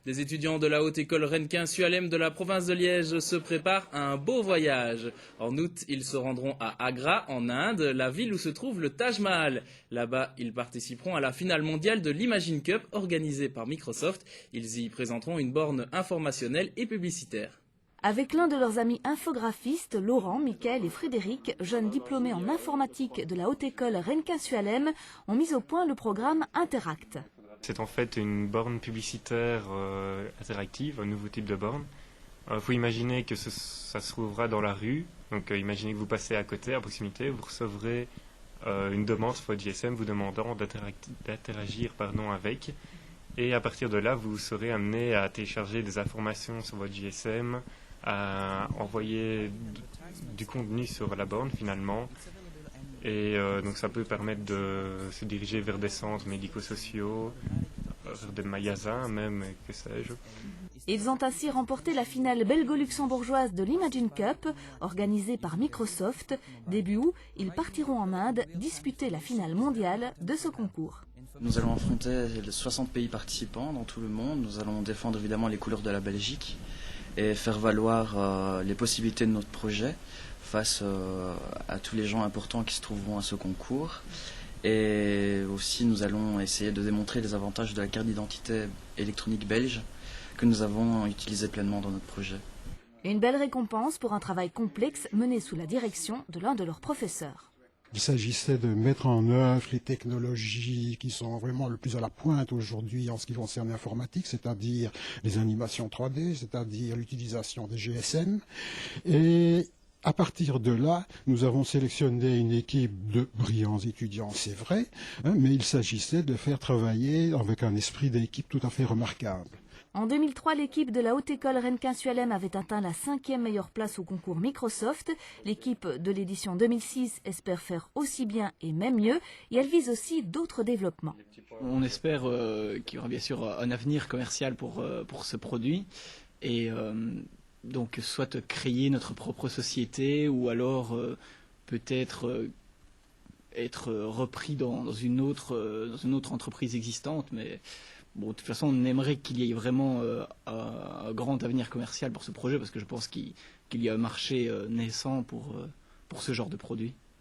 Des étudiants de la Haute École Renquin-Sualem de la province de Liège se préparent à un beau voyage. En août, ils se rendront à Agra, en Inde, la ville où se trouve le Taj Mahal. Là-bas, ils participeront à la finale mondiale de l'Imagine Cup organisée par Microsoft. Ils y présenteront une borne informationnelle et publicitaire. Avec l'un de leurs amis infographistes, Laurent, Mickaël et Frédéric, jeunes diplômés en informatique de la Haute École Renquin-Sualem, ont mis au point le programme Interact. C'est en fait une borne publicitaire interactive, un nouveau type de borne. Il faut imaginer que ça se trouvera dans la rue. Donc imaginez que vous passez à côté, à proximité, vous recevrez une demande sur votre GSM vous demandant d'interagir avec. Et à partir de là, vous serez amené à télécharger des informations sur votre GSM, à envoyer du contenu sur la borne finalement. Et donc ça peut permettre de se diriger vers des centres médico-sociaux, vers des magasins même, que sais-je. Ils ont ainsi remporté la finale belgo-luxembourgeoise de l'Imagine Cup, organisée par Microsoft. Début août, ils partiront en Inde disputer la finale mondiale de ce concours. Nous allons affronter les 60 pays participants dans tout le monde. Nous allons défendre évidemment les couleurs de la Belgique et faire valoir les possibilités de notre projet face à tous les gens importants qui se trouveront à ce concours. Et aussi nous allons essayer de démontrer les avantages de la carte d'identité électronique belge que nous avons utilisée pleinement dans notre projet. Une belle récompense pour un travail complexe mené sous la direction de l'un de leurs professeurs. Il s'agissait de mettre en œuvre les technologies qui sont vraiment le plus à la pointe aujourd'hui en ce qui concerne l'informatique, c'est-à-dire les animations 3D, c'est-à-dire l'utilisation des GSM. Et à partir de là, nous avons sélectionné une équipe de brillants étudiants, c'est vrai, mais il s'agissait de faire travailler avec un esprit d'équipe tout à fait remarquable. En 2003, l'équipe de la Haute École Renquin-Sualem avait atteint la 5e meilleure place au concours Microsoft. L'équipe de l'édition 2006 espère faire aussi bien et même mieux, et elle vise aussi d'autres développements. On espère qu'il y aura bien sûr un avenir commercial pour ce produit, et donc soit créer notre propre société, ou alors peut-être être repris dans une autre entreprise existante, mais bon, de toute façon, on aimerait qu'il y ait vraiment un grand avenir commercial pour ce projet, parce que je pense qu'il y a un marché naissant pour ce genre de produit.